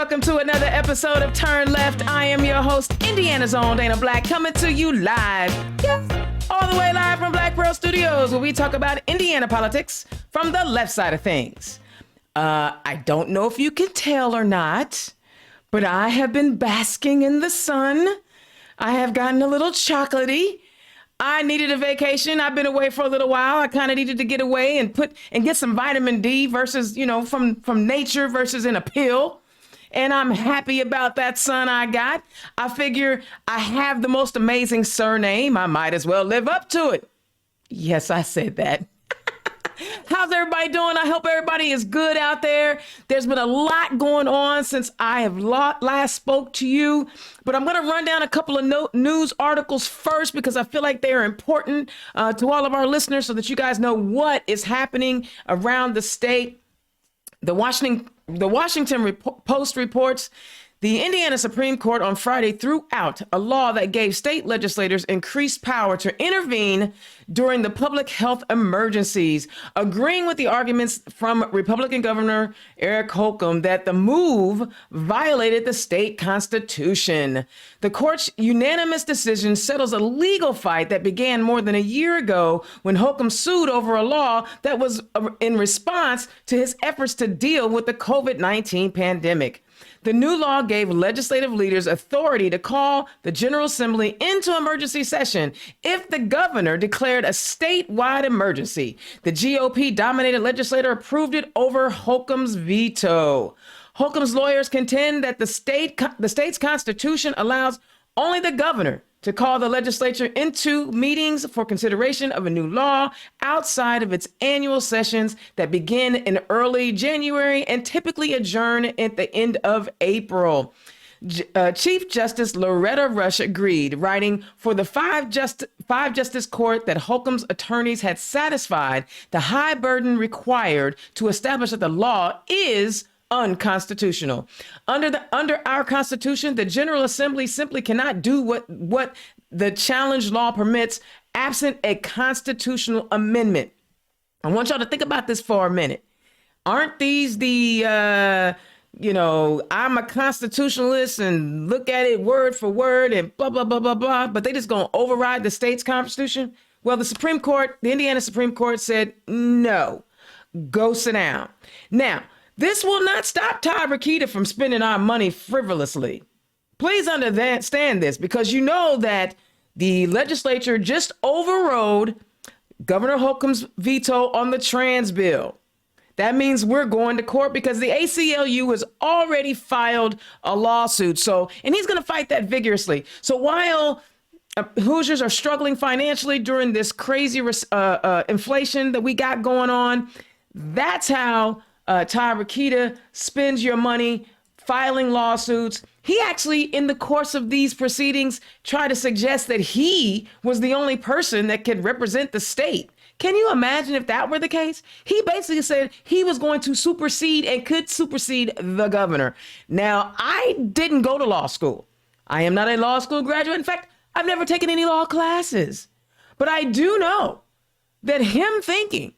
welcome to another episode of Turn Left. I am your host, Indiana's own Dana Black, coming to you live, all the way live from Black Pearl Studios, where we talk about Indiana politics from the left side of things. I don't know if you can tell or not, but I have been basking in the sun. I have gotten a little chocolatey. I needed a vacation. I've been away for a little while. I kind of needed to get away and get some vitamin D versus, from nature versus in a pill. And I'm happy about that sun I got. I figure I have the most amazing surname. I might as well live up to it. Yes, I said that. How's everybody doing? I hope everybody is good out there. There's been a lot going on since I have last spoke to you, but I'm going to run down a couple of news articles first because I feel like they are important to all of our listeners so that you guys know what is happening around the state. The Washington Post reports the Indiana Supreme Court on Friday threw out a law that gave state legislators increased power to intervene during the public health emergencies, agreeing with the arguments from Republican Governor Eric Holcomb that the move violated the state constitution. The court's unanimous decision settles a legal fight that began more than a year ago when Holcomb sued over a law that was in response to his efforts to deal with the COVID-19 pandemic. The new law gave legislative leaders authority to call the General Assembly into emergency session if the governor declared a statewide emergency. The GOP-dominated legislature approved it over Holcomb's veto. Holcomb's lawyers contend that the state's constitution allows only the governor to call the legislature into meetings for consideration of a new law outside of its annual sessions that begin in early January and typically adjourn at the end of April. Chief Justice Loretta Rush agreed, writing for the five-justice court that Holcomb's attorneys had satisfied the high burden required to establish that the law is unconstitutional. Under our Constitution, the General Assembly simply cannot do what the challenge law permits absent a constitutional amendment. I want y'all to think about this for a minute. Aren't these the, I'm a constitutionalist and look at it word for word and blah, blah, blah, blah, blah, but they just going to override the state's constitution? Well, the Indiana Supreme Court said, no, go sit down. Now, this will not stop Todd Rokita from spending our money frivolously. Please understand this, because you know that the legislature just overrode Governor Holcomb's veto on the trans bill. That means we're going to court because the ACLU has already filed a lawsuit. And he's going to fight that vigorously. So while Hoosiers are struggling financially during this crazy inflation that we got going on, that's how Todd Rokita spends your money filing lawsuits. He actually, in the course of these proceedings, tried to suggest that he was the only person that could represent the state. Can you imagine if that were the case? He basically said he was going to supersede and could supersede the governor. Now, I didn't go to law school. I am not a law school graduate. In fact, I've never taken any law classes. But I do know that him thinking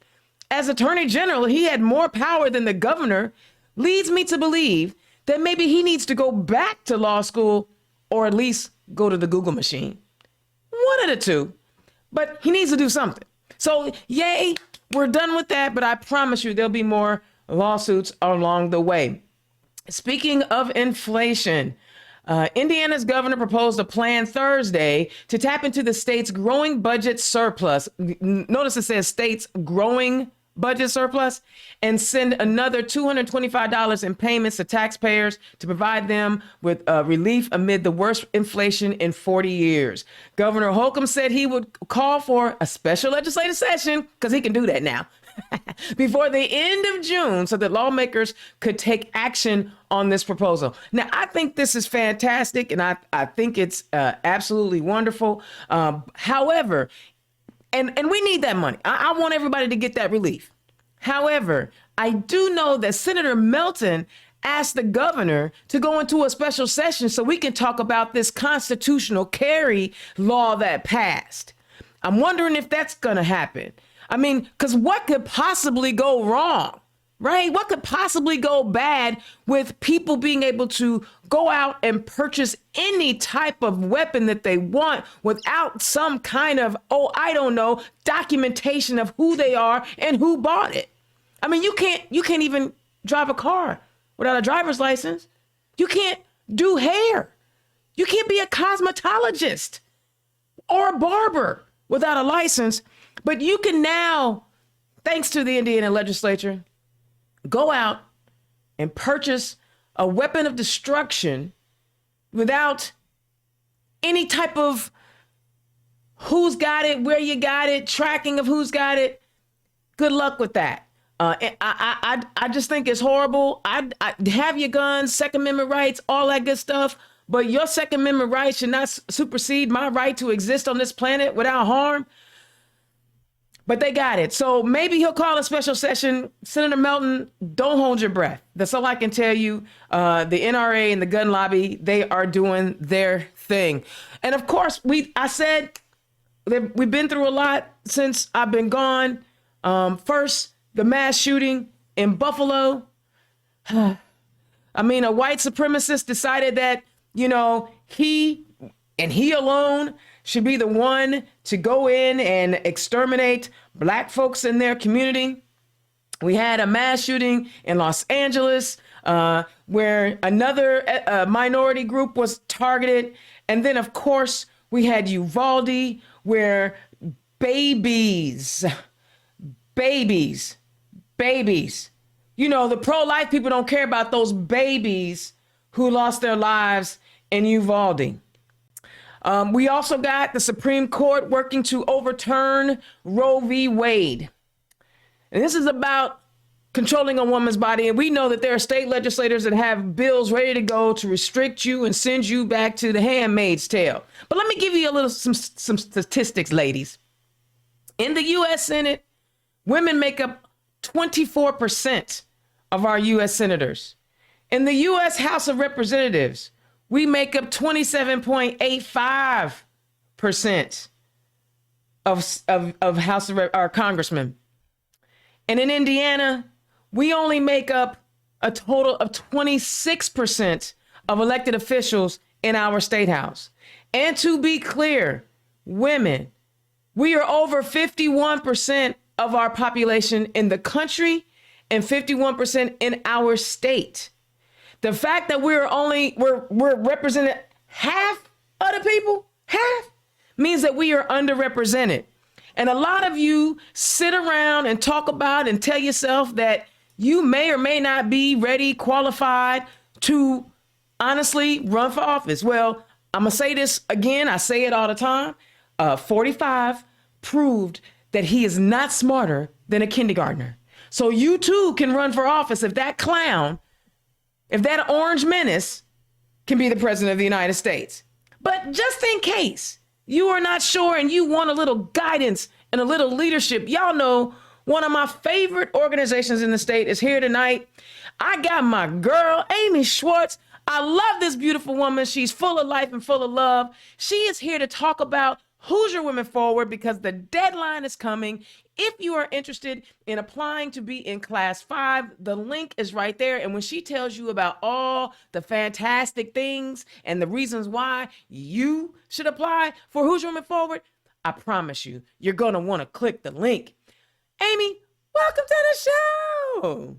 as Attorney General, he had more power than the governor, leads me to believe that maybe he needs to go back to law school or at least go to the Google machine. One of the two, but he needs to do something. So, yay, we're done with that, but I promise you there'll be more lawsuits along the way. Speaking of inflation, Indiana's governor proposed a plan Thursday to tap into the state's growing budget surplus. Notice it says state's growing budget surplus, and send another $225 in payments to taxpayers to provide them with relief amid the worst inflation in 40 years. Governor Holcomb said he would call for a special legislative session, because he can do that now, before the end of June so that lawmakers could take action on this proposal. Now, I think this is fantastic, and I think it's absolutely wonderful. However, and we need that money. I want everybody to get that relief. However, I do know that Senator Melton asked the governor to go into a special session so we can talk about this constitutional carry law that passed. I'm wondering if that's going to happen. I mean, because what could possibly go wrong right? What could possibly go bad with people being able to go out and purchase any type of weapon that they want without some kind of, oh, I don't know, documentation of who they are and who bought it? I mean, you can't even drive a car without a driver's license. You can't do hair. You can't be a cosmetologist or a barber without a license. But you can now, thanks to the Indiana legislature, go out and purchase a weapon of destruction without any type of who's got it, where you got it, tracking of who's got it. Good luck with that. I just think it's horrible. I have your guns, Second Amendment rights, all that good stuff. But your Second Amendment rights should not supersede my right to exist on this planet without harm. But they got it. So maybe he'll call a special session. Senator Melton, don't hold your breath. That's all I can tell you. The NRA and the gun lobby, they are doing their thing. And of course, I said we've been through a lot since I've been gone. First, the mass shooting in Buffalo. I mean, a white supremacist decided that, he alone should be the one to go in and exterminate Black folks in their community. We had a mass shooting in Los Angeles where another minority group was targeted. And then, of course, we had Uvalde where babies. The pro-life people don't care about those babies who lost their lives in Uvalde. We also got the Supreme Court working to overturn Roe v. Wade. And this is about controlling a woman's body. And we know that there are state legislators that have bills ready to go to restrict you and send you back to the handmaid's tale. But let me give you some statistics, ladies. In the U.S. Senate, women make up 24% of our U.S. senators. In the U.S. House of Representatives, we make up 27.85% of House of our congressmen. And in Indiana, we only make up a total of 26% of elected officials in our state house. And to be clear, women, we are over 51% of our population in the country and 51% in our state. The fact that we're represented half of the people, means that we are underrepresented. And a lot of you sit around and talk about and tell yourself that you may or may not be ready, qualified to honestly run for office. Well, I'm going to say this again. I say it all the time. 45 proved that he is not smarter than a kindergartner. So you too can run for office if that clown, if that orange menace can be the president of the United States. But just in case you are not sure and you want a little guidance and a little leadership, y'all know one of my favorite organizations in the state is here tonight. I got my girl, Amy Schwartz. I love this beautiful woman. She's full of life and full of love. She is here to talk about Hoosier Women Forward because the deadline is coming. If you are interested in applying to be in Class 5, the link is right there. And when she tells you about all the fantastic things and the reasons why you should apply for Hoosier Women Forward, I promise you, you're going to want to click the link. Amy, welcome to the show.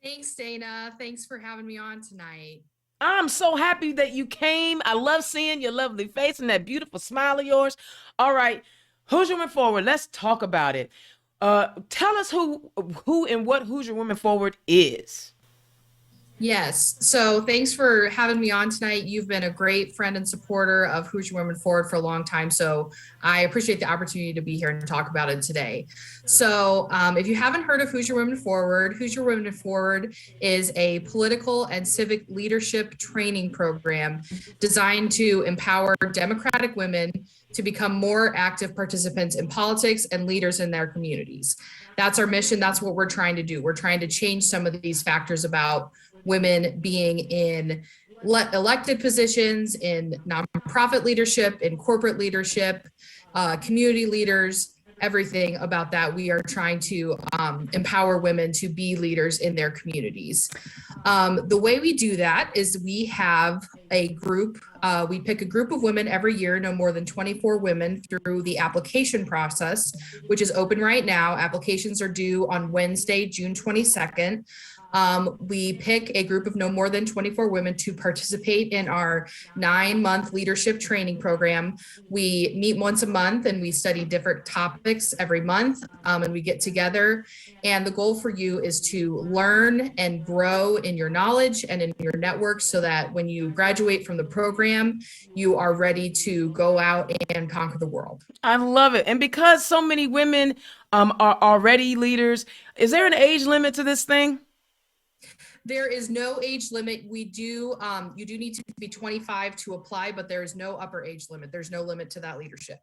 Thanks, Dana. Thanks for having me on tonight. I'm so happy that you came. I love seeing your lovely face and that beautiful smile of yours. All right, Hoosier Women Forward, let's talk about it. Tell us who and what Hoosier Women Forward is. Yes. So thanks for having me on tonight. You've been a great friend and supporter of Hoosier Women Forward for a long time. So I appreciate the opportunity to be here and talk about it today. So if you haven't heard of Hoosier Women Forward is a political and civic leadership training program designed to empower Democratic women to become more active participants in politics and leaders in their communities. That's our mission. That's what we're trying to do. We're trying to change some of these factors about women being in elected positions, in nonprofit leadership, in corporate leadership, community leaders, everything about that. We are trying to empower women to be leaders in their communities. The way we do that is we have a group. We pick a group of women every year, no more than 24 women, through the application process, which is open right now. Applications are due on Wednesday, June 22nd. We pick a group of no more than 24 women to participate in our 9-month leadership training program. We meet once a month and we study different topics every month, and we get together. And the goal for you is to learn and grow in your knowledge and in your network so that when you graduate from the program, you are ready to go out and conquer the world. I love it. And because so many women are already leaders, is there an age limit to this thing? There is no age limit. We do, you do need to be 25 to apply, but there is no upper age limit. There's no limit to that leadership.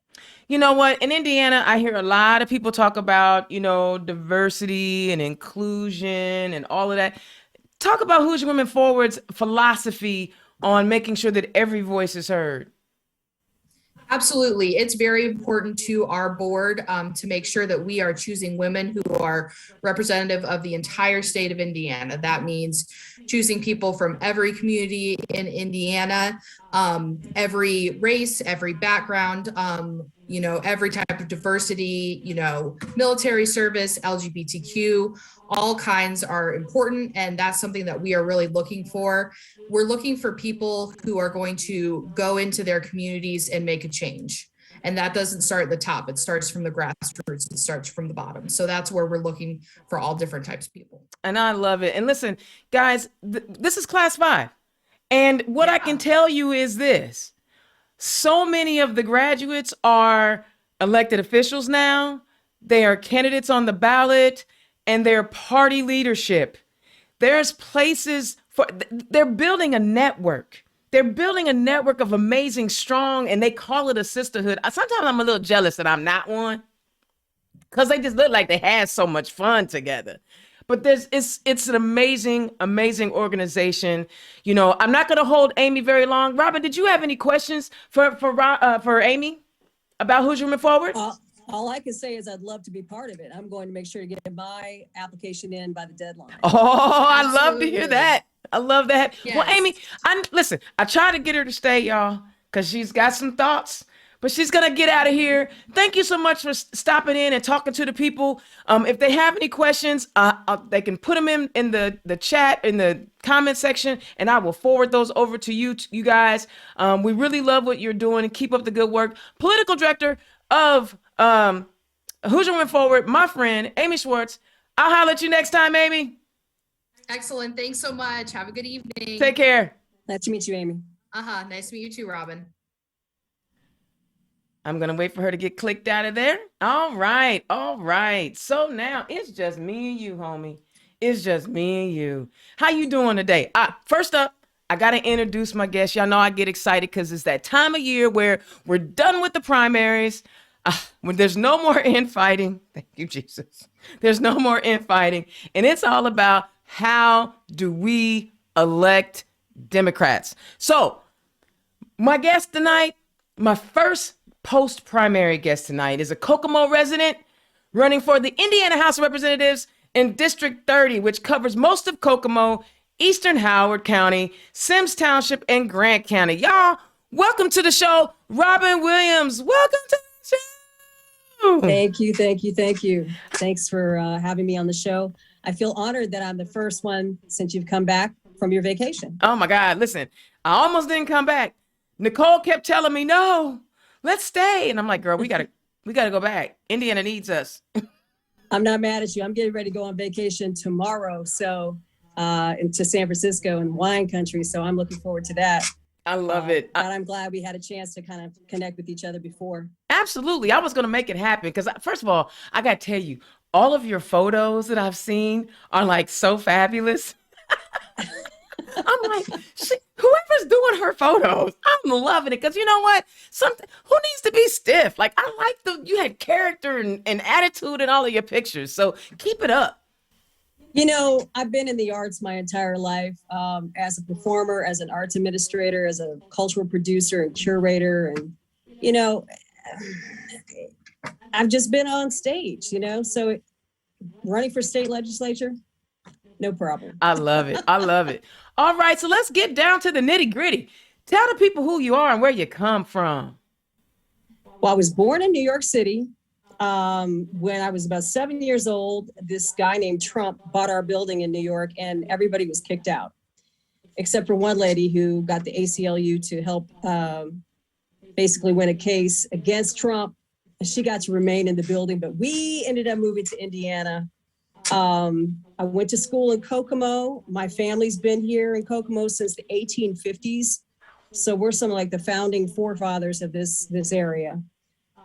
You know what? In Indiana, I hear a lot of people talk about, diversity and inclusion and all of that. Talk about Hoosier Women Forward's philosophy on making sure that every voice is heard. Absolutely. It's very important to our board to make sure that we are choosing women who are representative of the entire state of Indiana. That means choosing people from every community in Indiana, every race, every background, every type of diversity, military service, LGBTQ, all kinds are important. And that's something that we are really looking for. We're looking for people who are going to go into their communities and make a change. And that doesn't start at the top. It starts from the grassroots. It starts from the bottom. So that's where we're looking for all different types of people. And I love it. And listen, guys, this is class 5. And what I can tell you is this. So many of the graduates are elected officials now. They are candidates on the ballot and they're party leadership. There's places they're building a network. They're building a network of amazing, strong, and they call it a sisterhood. Sometimes I'm a little jealous that I'm not one because they just look like they had so much fun together. But it's an amazing, amazing organization. I'm not going to hold Amy very long. Robin, did you have any questions for Amy about Hoosier Women Forward? All I can say is I'd love to be part of it. I'm going to make sure to get my application in by the deadline. Oh, I love to hear that. I love that. Yes. Well, Amy, listen, I tried to get her to stay, y'all, because she's got some thoughts. But she's going to get out of here. Thank you so much for stopping in and talking to the people. If they have any questions, they can put them in the chat, in the comment section, and I will forward those over to you guys. We really love what you're doing and keep up the good work. Political director of Hoosier Women Forward, my friend, Amy Schwartz. I'll holler at you next time, Amy. Excellent. Thanks so much. Have a good evening. Take care. Nice to meet you, Amy. Nice to meet you too, Robin. I'm going to wait for her to get clicked out of there. All right. So now it's just me and you, homie. It's just me and you. How you doing today? First up, I got to introduce my guest. Y'all know I get excited because it's that time of year where we're done with the primaries. When there's no more infighting. Thank you, Jesus. There's no more infighting. And it's all about how do we elect Democrats. So my guest tonight, my first post-primary guest tonight is a Kokomo resident running for the Indiana House of Representatives in District 30, which covers most of Kokomo, Eastern Howard County, Sims Township, and Grant County. Y'all, welcome to the show, Robin Williams. Welcome to the show. Thank you. Thanks for having me on the show. I feel honored that I'm the first one since you've come back from your vacation. Oh my God, listen, I almost didn't come back. Nicole kept telling me, no, let's stay. And I'm like, girl, we gotta go back. Indiana needs us. I'm not mad at you. I'm getting ready to go on vacation tomorrow. So into San Francisco and wine country. So I'm looking forward to that. I love it. But I'm glad we had a chance to kind of connect with each other before. Absolutely. I was going to make it happen because first of all, I got to tell you, all of your photos that I've seen are like so fabulous. I'm like, whoever's doing her photos, I'm loving it. Because you know what? Who needs to be stiff? Like, I like you had character and attitude in all of your pictures. So keep it up. I've been in the arts my entire life, as a performer, as an arts administrator, as a cultural producer and curator. And, I've just been on stage, so running for state legislature, no problem. I love it. I love it. All right, so let's get down to the nitty gritty. Tell the people who you are and where you come from. Well, I was born in New York City. When I was about 7 years old, this guy named Trump bought our building in New York and everybody was kicked out, except for one lady who got the ACLU to help basically win a case against Trump. And she got to remain in the building, but we ended up moving to Indiana. I went to school in Kokomo. My family's been here in Kokomo since the 1850s. So we're some of like the founding forefathers of this area.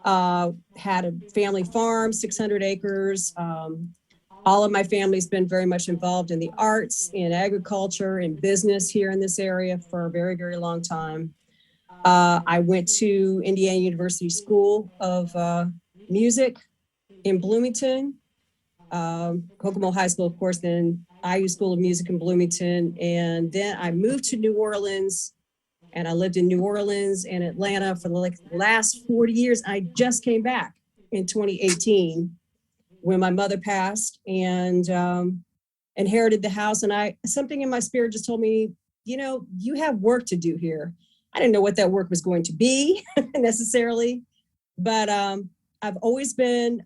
Had a family farm, 600 acres. All of my family's been very much involved in the arts, in agriculture, in business here in this area for a very, very long time. I went to Indiana University School of Music in Bloomington, Kokomo High School, of course, then IU School of Music in Bloomington. And then I moved to New Orleans. And I lived in New Orleans and Atlanta for the last 40 years. I just came back in 2018 when my mother passed and inherited the house. And something in my spirit just told me, you have work to do here. I didn't know what that work was going to be necessarily, but I've always been,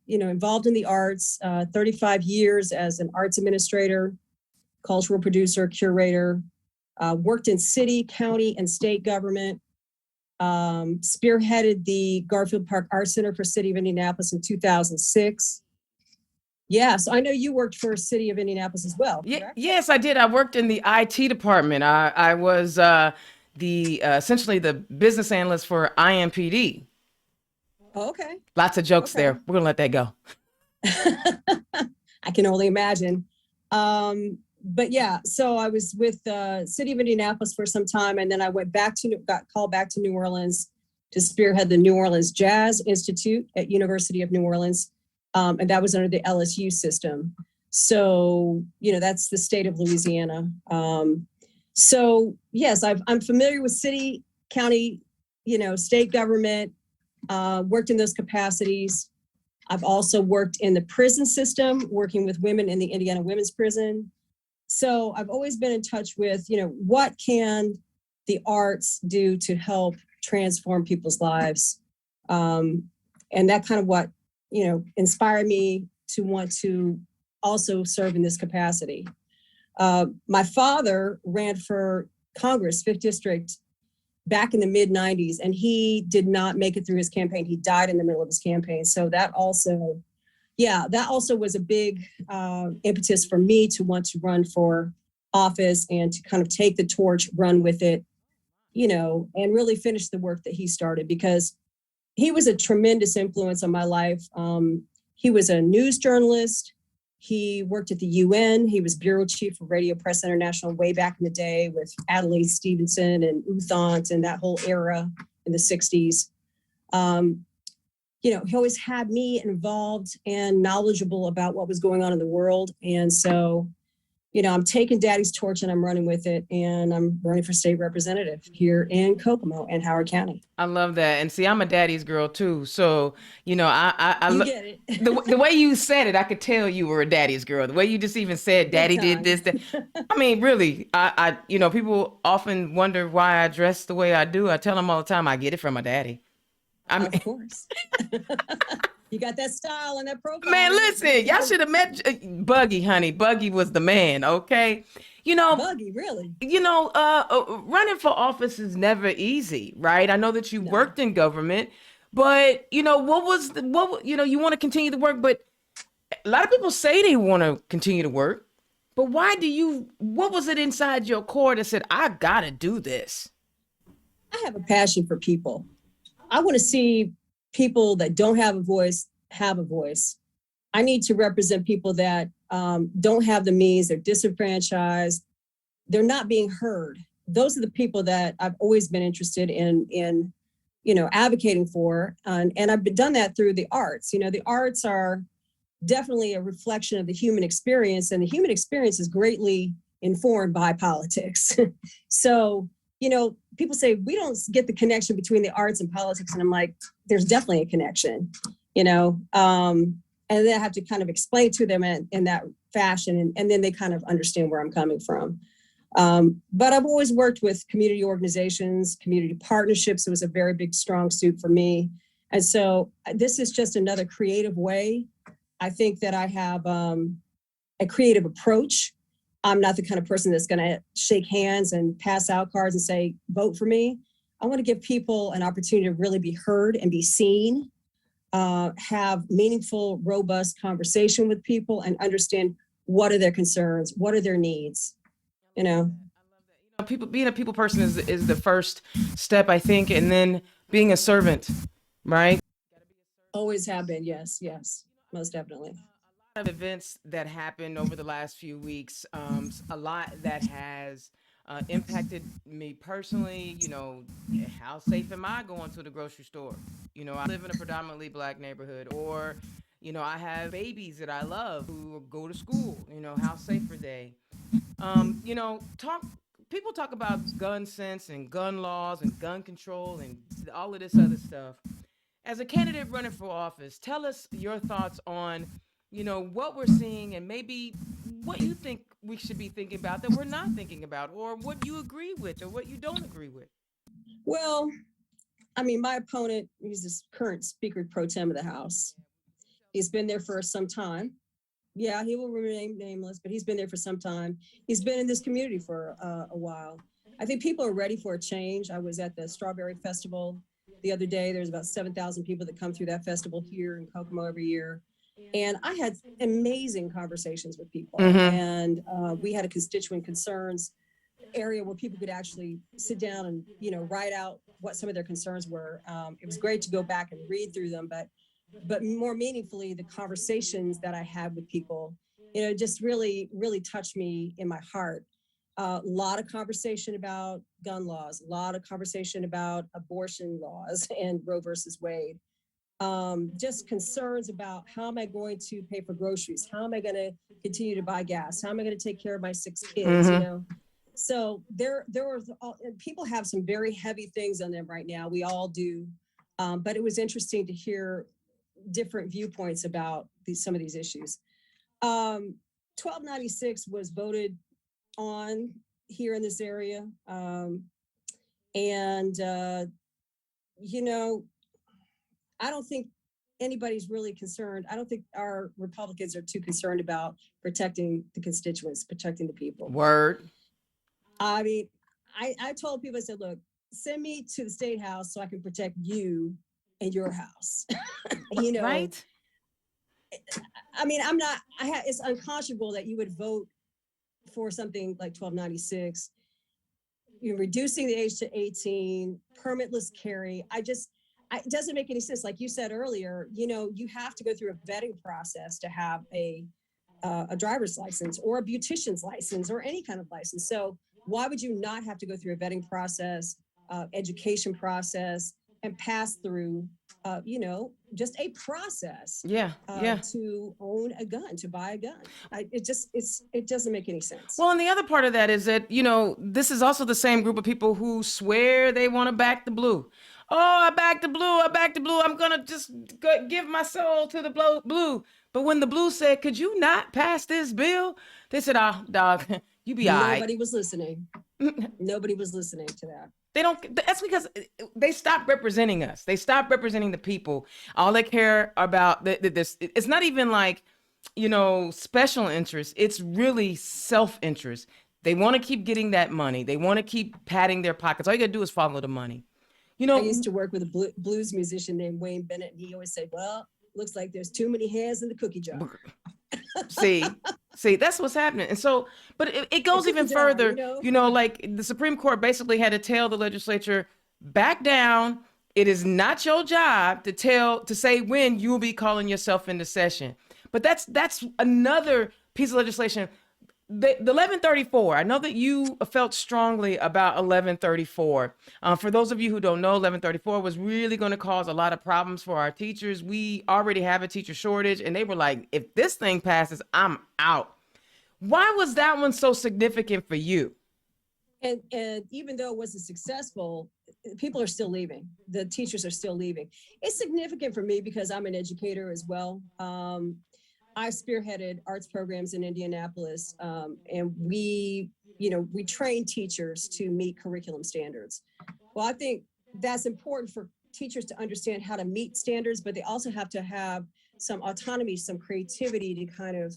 involved in the arts, 35 years as an arts administrator, cultural producer, curator. Worked in city, county, and state government, spearheaded the Garfield Park Arts Center for City of Indianapolis in 2006. Yeah, so I know you worked for City of Indianapolis as well. Yes, I did. I worked in the IT department. I was essentially the business analyst for IMPD. Oh, okay. Lots of jokes there. We're going to let that go. I can only imagine. But yeah, so I was with the City of Indianapolis for some time, and then I got called back to New Orleans to spearhead the New Orleans Jazz Institute at University of New Orleans, and that was under the LSU system. So, that's the state of Louisiana. So yes, I'm familiar with city, county, state government, worked in those capacities. I've also worked in the prison system, working with women in the Indiana Women's Prison. So I've always been in touch with, what can the arts do to help transform people's lives? And that kind of what, inspired me to want to also serve in this capacity. My father ran for Congress, 5th District, back in the mid-90s, and he did not make it through his campaign. He died in the middle of his campaign. So that also was a big impetus for me to want to run for office and to kind of take the torch, run with it, and really finish the work that he started, because he was a tremendous influence on my life. He was a news journalist. He worked at the UN. He was bureau chief for Radio Press International way back in the day with Adelaide Stevenson and Uthant and that whole era in the 60s. He always had me involved and knowledgeable about what was going on in the world. And so, I'm taking Daddy's torch and I'm running with it, and I'm running for state representative here in Kokomo and Howard County. I love that. And see, I'm a daddy's girl too. So, I you get it. the way you said it, I could tell you were a daddy's girl. The way you just even said daddy did this, that. I mean, really, I people often wonder why I dress the way I do. I tell them all the time, I get it from my daddy. Of course. You got that style and that profile. Man, listen, y'all should have met Buggy, honey. Buggy was the man, okay? Buggy, really? Running for office is never easy, right? I know that you worked in government, but you want to continue to work, but a lot of people say they want to continue to work, but what was it inside your core that said, I gotta do this? I have a passion for people. I want to see people that don't have a voice have a voice. I need to represent people that don't have the means, they're disenfranchised, they're not being heard. Those are the people that I've always been interested in advocating for. And I've done that through the arts. The arts are definitely a reflection of the human experience, and the human experience is greatly informed by politics. So, people say we don't get the connection between the arts and politics. And I'm like, there's definitely a connection, you know? And then I have to kind of explain to them in that fashion. And then they kind of understand where I'm coming from. But I've always worked with community organizations, community partnerships. It was a very big, strong suit for me. And so this is just another creative way. I think that I have a creative approach. I'm not the kind of person that's going to shake hands and pass out cards and say, vote for me. I want to give people an opportunity to really be heard and be seen, have meaningful, robust conversation with people and understand what are their concerns, what are their needs, you know. People, being a people person is the first step, I think, and then being a servant, right? Always have been, yes, most definitely. Of events that happened over the last few weeks, a lot that has impacted me personally. You know, how safe am I going to the grocery store? You know, I live in a predominantly Black neighborhood, or, you know, I have babies that I love who go to school. You know, how safe are they? You know, people talk about gun sense and gun laws and gun control and all of this other stuff. As a candidate running for office, tell us your thoughts on, you know, what we're seeing and maybe what you think we should be thinking about that we're not thinking about, or what you agree with or what you don't agree with. Well, I mean, my opponent, he's this current Speaker Pro Tem of the House. He's been there for some time. Yeah, he will remain nameless, but he's been there for some time. He's been in this community for a while. I think people are ready for a change. I was at the Strawberry Festival the other day. There's about 7,000 people that come through that festival here in Kokomo every year. And I had amazing conversations with people. And we had a constituent concerns area where people could actually sit down and, you know, write out what some of their concerns were. It was great to go back and read through them, but more meaningfully, the conversations that I had with people, you know, just really, really touched me in my heart. A lot of conversation about gun laws, a lot of conversation about abortion laws and Roe versus Wade. Just concerns about how am I going to pay for groceries? How am I going to continue to buy gas? How am I going to take care of my 6 kids? You know, so there was people have some very heavy things on them right now. We all do, but it was interesting to hear different viewpoints about some of these issues. 1296 was voted on here in this area, and you know, I don't think anybody's really concerned. I don't think our Republicans are too concerned about protecting the constituents, protecting the people. Word. I mean, I told people, I said, look, send me to the state house so I can protect you and your house. You know, right? I mean, it's unconscionable that you would vote for something like 1296. You're reducing the age to 18, permitless carry. It doesn't make any sense. Like you said earlier, you know, you have to go through a vetting process to have a driver's license or a beautician's license or any kind of license. So why would you not have to go through a vetting process, education process, and pass through, you know, just a process to own a gun, to buy a gun? It doesn't make any sense. Well, and the other part of that is that, you know, this is also the same group of people who swear they want to back the blue. Oh, I back the blue. I'm going to just give my soul to the blue. But when the blue said, could you not pass this bill? They said, oh, dog, you be all right. Nobody was listening. Nobody was listening to that. They don't, that's because they stopped representing us. They stopped representing the people. All they care about, this, it's not even like, you know, special interest. It's really self-interest. They want to keep getting that money. They want to keep padding their pockets. All you got to do is follow the money. You know, I used to work with a blues musician named Wayne Bennett, and he always said, well, looks like there's too many hands in the cookie jar. See, that's what's happening. And so, but it goes even further, you know, like the Supreme Court basically had to tell the legislature, back down. It is not your job to say when you will be calling yourself into session. But that's another piece of legislation. The 1134, I know that you felt strongly about 1134. For those of you who don't know, 1134 was really going to cause a lot of problems for our teachers. We already have a teacher shortage, and they were like, if this thing passes, I'm out. Why was that one so significant for you? And even though it wasn't successful, people are still leaving. The teachers are still leaving. It's significant for me because I'm an educator as well. I spearheaded arts programs in Indianapolis, and we train teachers to meet curriculum standards. Well, I think that's important for teachers to understand how to meet standards, but they also have to have some autonomy, some creativity to kind of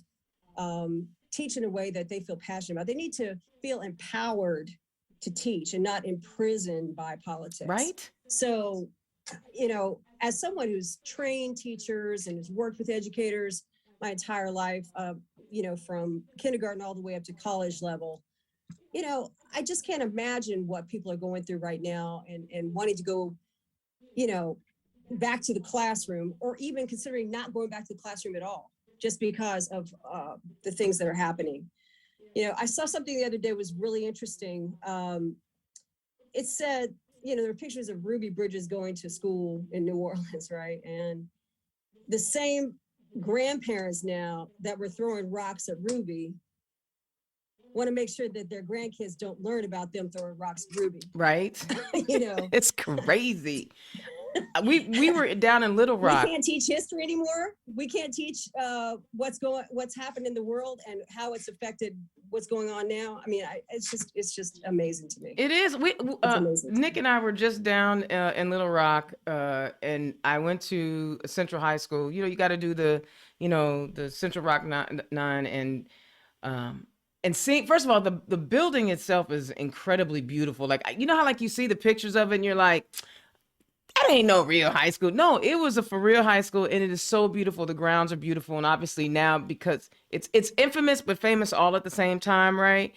teach in a way that they feel passionate about. They need to feel empowered to teach and not imprisoned by politics. Right. So, as someone who's trained teachers and has worked with educators my entire life, from kindergarten all the way up to college level, I just can't imagine what people are going through right now and wanting to go, back to the classroom, or even considering not going back to the classroom at all, just because of the things that are happening. I saw something the other day was really interesting. It said, there were pictures of Ruby Bridges going to school in New Orleans, right? And the same grandparents now that were throwing rocks at Ruby want to make sure that their grandkids don't learn about them throwing rocks at Ruby. Right. It's crazy. We were down in Little Rock. We can't teach history anymore. We can't teach what's happened in the world and how it's affected what's going on now. I mean, it's just amazing to me. It is. Nick and I were just down in Little Rock, and I went to Central High School. You got to do the Central Rock 9 and seeing, first of all, the building itself is incredibly beautiful. Like, how like you see the pictures of it and you're like, that ain't no real high school. No, it was a for real high school, and it is so beautiful. The grounds are beautiful, and obviously now, because it's infamous but famous all at the same time, right?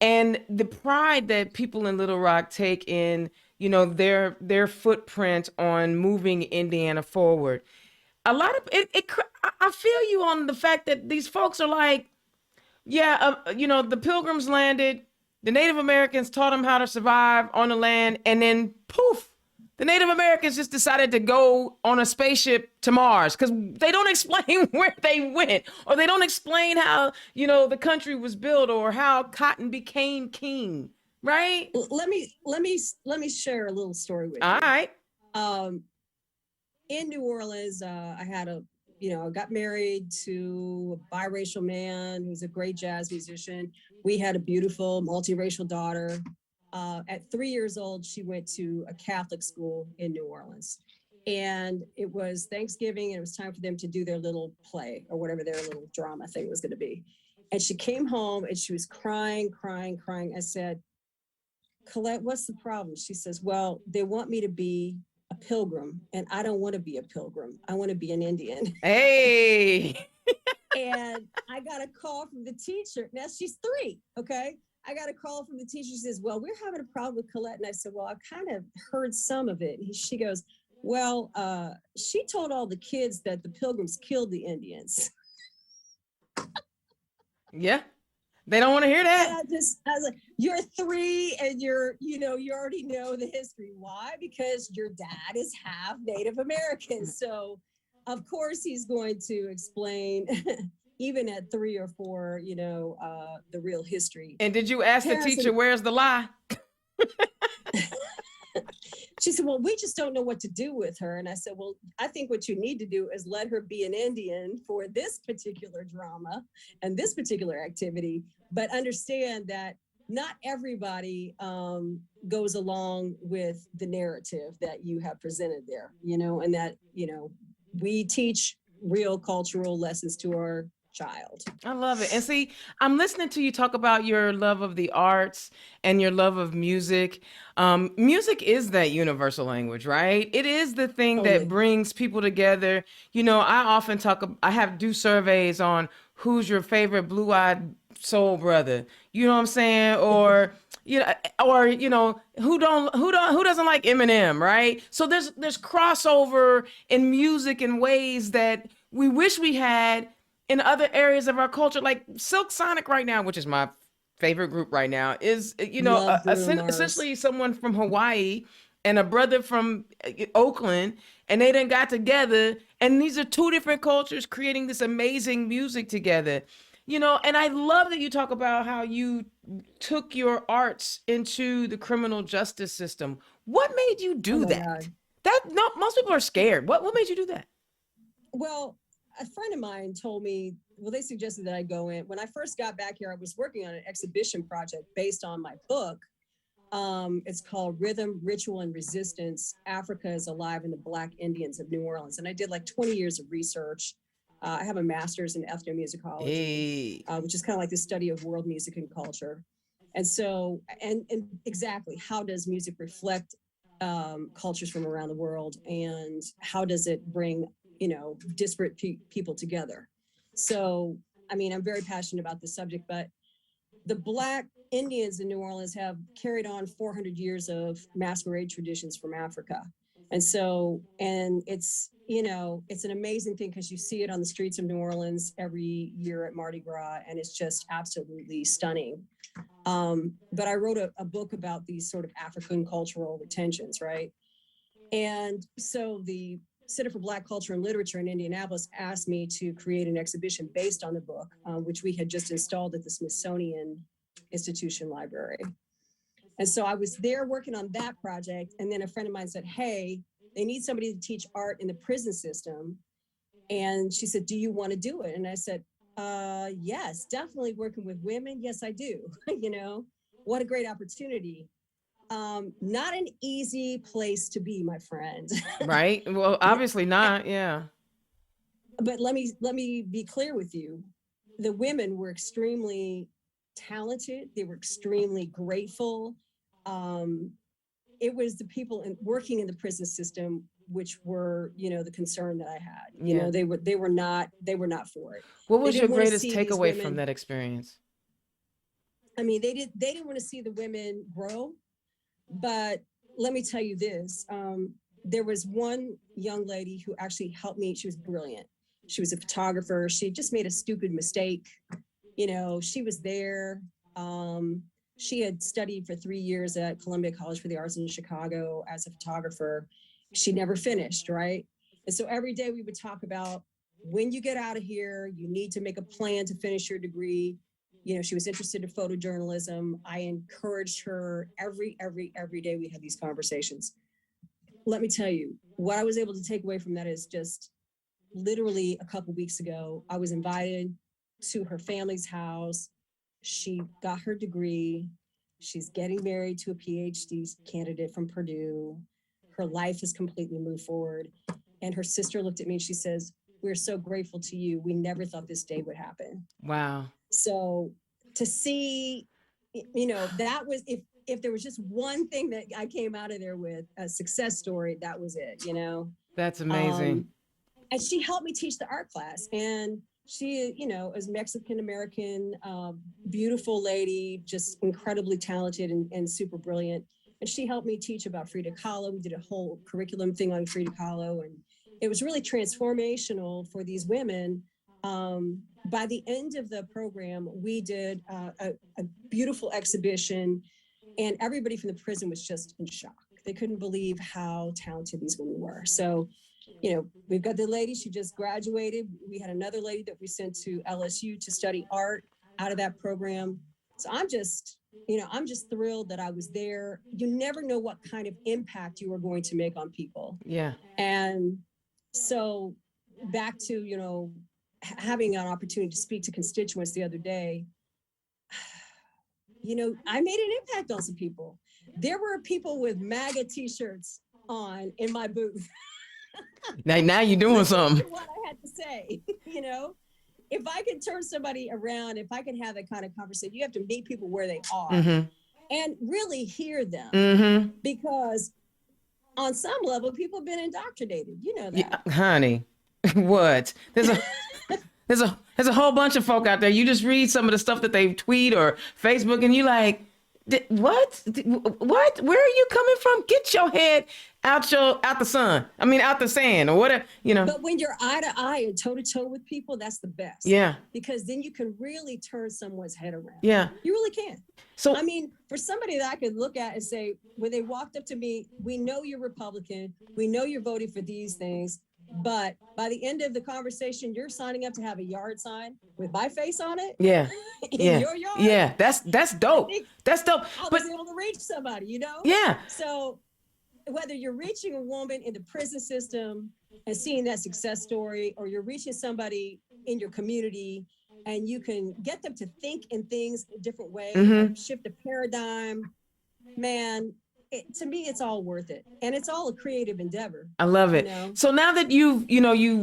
And the pride that people in Little Rock take in, their footprint on moving Indiana forward. A lot of it. I feel you on the fact that these folks are like, the Pilgrims landed, the Native Americans taught them how to survive on the land, and then poof. The Native Americans just decided to go on a spaceship to Mars because they don't explain where they went, or they don't explain how, the country was built, or how cotton became king, right? Let me share a little story with you. All right. In New Orleans, I had I got married to a biracial man who's a great jazz musician. We had a beautiful multiracial daughter. At 3 years old, she went to a Catholic school in New Orleans, and it was Thanksgiving, and it was time for them to do their little play or whatever their little drama thing was going to be. And she came home and she was crying. I said, Colette, what's the problem? She says, well, they want me to be a pilgrim, and I don't want to be a pilgrim. I want to be an Indian. Hey. And I got a call from the teacher. Now she's 3, okay? I got a call from the teacher. She says, well, we're having a problem with Colette. And I said, well, I kind of heard some of it. And she goes, well, she told all the kids that the Pilgrims killed the Indians. Yeah. They don't want to hear that. And I was like, you're 3 and you already know the history. Why? Because your dad is half Native American. So of course he's going to explain even at 3 or 4, the real history. And did you ask the teacher, where's the lie? She said, well, we just don't know what to do with her. And I said, well, I think what you need to do is let her be an Indian for this particular drama and this particular activity, but understand that not everybody goes along with the narrative that you have presented there, and that, we teach real cultural lessons to our child. I love it. And see, I'm listening to you talk about your love of the arts and your love of music. Music is that universal language, right? It is the thing that brings people together. I often do surveys on who's your favorite blue-eyed soul brother. You know what I'm saying? Or who doesn't like Eminem, right? So there's crossover in music in ways that we wish we had in other areas of our culture. Like Silk Sonic right now, which is my favorite group right now, is essentially someone from Hawaii and a brother from Oakland, and they done got together, and these are 2 different cultures creating this amazing music together. And I love that you talk about how you took your arts into the criminal justice system. What made you do my that? God. Most people are scared. What made you do that? Well, a friend of mine told me, well, they suggested that I go in. When I first got back here, I was working on an exhibition project based on my book. It's called Rhythm, Ritual, and Resistance, Africa is Alive in the Black Indians of New Orleans. And I did like 20 years of research. I have a master's in ethnomusicology, Hey. which is kind of like the study of world music and culture. And so, and exactly, how does music reflect cultures from around the world, and how does it bring, disparate people together? So, I mean, I'm very passionate about this subject, but the Black Indians in New Orleans have carried on 400 years of masquerade traditions from Africa. And so, and it's, it's an amazing thing because you see it on the streets of New Orleans every year at Mardi Gras, and it's just absolutely stunning. But I wrote a book about these sort of African cultural retentions, right? And so the Center for Black Culture and Literature in Indianapolis asked me to create an exhibition based on the book, which we had just installed at the Smithsonian Institution Library. And so I was there working on that project. And then a friend of mine said, hey, they need somebody to teach art in the prison system. And she said, do you want to do it? And I said, yes, definitely working with women. Yes, I do. What a great opportunity. Not an easy place to be, my friend. Right. Well, obviously not. Yeah. But let me be clear with you. The women were extremely talented. They were extremely grateful. It was the people working in the prison system which were, the concern that I had. They were not for it. What was your greatest takeaway takeaway from that experience? I mean, they didn't want to see the women grow. But let me tell you this, there was one young lady who actually helped me. She was brilliant. She was a photographer. She just made a stupid mistake. She was there. She had studied for 3 years at Columbia College for the Arts in Chicago as a photographer. She never finished, right? And so every day we would talk about, when you get out of here, you need to make a plan to finish your degree. She was interested in photojournalism. I encouraged her every day we had these conversations. Let me tell you, what I was able to take away from that is just literally a couple weeks ago, I was invited to her family's house. She got her degree. She's getting married to a PhD candidate from Purdue. Her life has completely moved forward. And her sister looked at me and she says, we're so grateful to you. We never thought this day would happen. Wow. So to see, that was, if there was just one thing that I came out of there with, a success story, that was it, That's amazing. And she helped me teach the art class. And she, is Mexican-American, beautiful lady, just incredibly talented and super brilliant. And she helped me teach about Frida Kahlo. We did a whole curriculum thing on Frida Kahlo. And it was really transformational for these women. By the end of the program, we did a beautiful exhibition, and everybody from the prison was just in shock. They couldn't believe how talented these women were. So, we've got the lady, she just graduated. We had another lady that we sent to LSU to study art out of that program. So I'm just thrilled that I was there. You never know what kind of impact you are going to make on people. Yeah. And so back to, having an opportunity to speak to constituents the other day, I made an impact on some people. There were people with MAGA t-shirts on in my booth. Now you're doing something. What I had to say, if I could turn somebody around, if I could have that kind of conversation, you have to meet people where they are and really hear them, because on some level, people have been indoctrinated. You know that. Yeah, honey, what? There's a whole bunch of folk out there. You just read some of the stuff that they tweet or Facebook, and you like, what? Where are you coming from? Get your head out the sun. I mean, out the sand or whatever, But when you're eye to eye and toe to toe with people, that's the best. Yeah. Because then you can really turn someone's head around. Yeah. You really can. So, I mean, for somebody that I could look at and say, when they walked up to me, we know you're Republican. We know you're voting for these things. But by the end of the conversation, you're signing up to have a yard sign with my face on it Yeah. in Yeah. your yard. Yeah. That's I dope. think That's dope. I But was able to reach somebody, yeah. So whether you're reaching a woman in the prison system and seeing that success story, or you're reaching somebody in your community and you can get them to think in things a different way, Mhm. shift a paradigm, man, to me, it's all worth it. And it's all a creative endeavor. I love You it. know? So now that you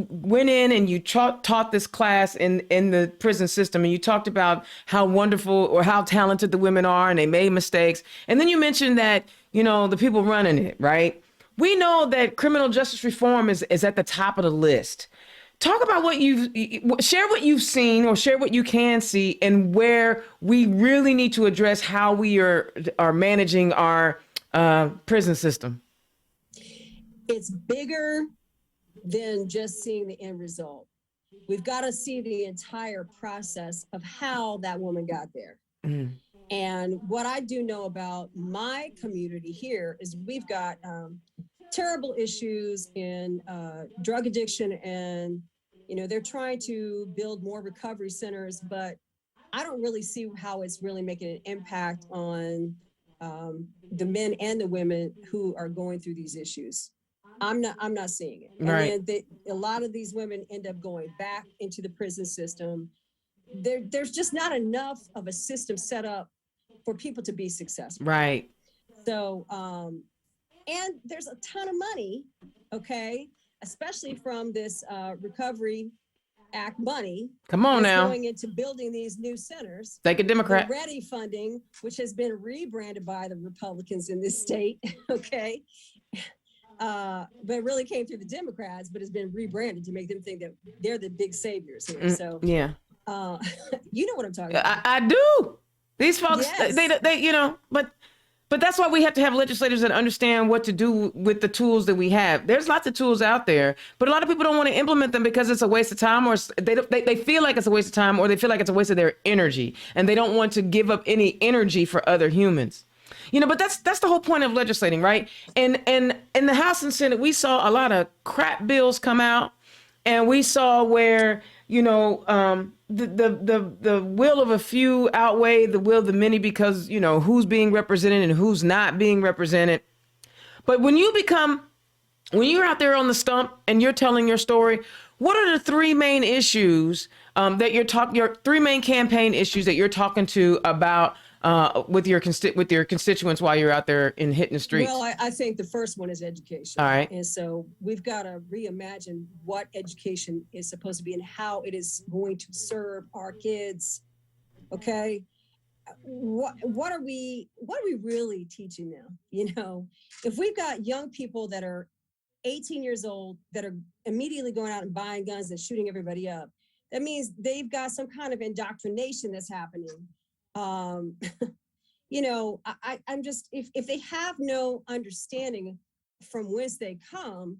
went in and you taught this class in the prison system, and you talked about how wonderful or how talented the women are, and they made mistakes, and then you mentioned that the people running it, right? We know that criminal justice reform is at the top of the list. Talk about share what you've seen, or share what you can see, and where we really need to address how we are managing our prison system. It's bigger than just seeing the end result. We've got to see the entire process of how that woman got there. Mm. And what I do know about my community here is we've got terrible issues in drug addiction, and they're trying to build more recovery centers, but I don't really see how it's really making an impact on the men and the women who are going through these issues. I'm not seeing it. Right. And then a lot of these women end up going back into the prison system. There's just not enough of a system set up for people to be successful. Right. So, and there's a ton of money, okay, especially from this Recovery Act money. Come on now. Going into building these new centers. Like a Democrat. The READY funding, which has been rebranded by the Republicans in this state, okay, but it really came through the Democrats, but it's been rebranded to make them think that they're the big saviors here. So yeah, you know what I'm talking about. I do. These folks, Yes. they but that's why we have to have legislators that understand what to do with the tools that we have. There's lots of tools out there, but a lot of people don't want to implement them because it's a waste of time, or they feel like it's a waste of time, or they feel like it's a waste of their energy, and they don't want to give up any energy for other humans. But that's the whole point of legislating, right? And in the House and Senate, we saw a lot of crap bills come out, and we saw where the will of a few outweigh the will of the many, because who's being represented and who's not being represented. But when you're out there on the stump and you're telling your story, what are the three main issues your three main campaign issues that you're talking to about with your constituents while you're out there and hitting the streets? Well, I think the first one is education. All right. And so we've got to reimagine what education is supposed to be and how it is going to serve our kids. Okay. What are we really teaching them? If we've got young people that are 18 years old that are immediately going out and buying guns and shooting everybody up, that means they've got some kind of indoctrination that's happening. I'm just, if they have no understanding from whence they come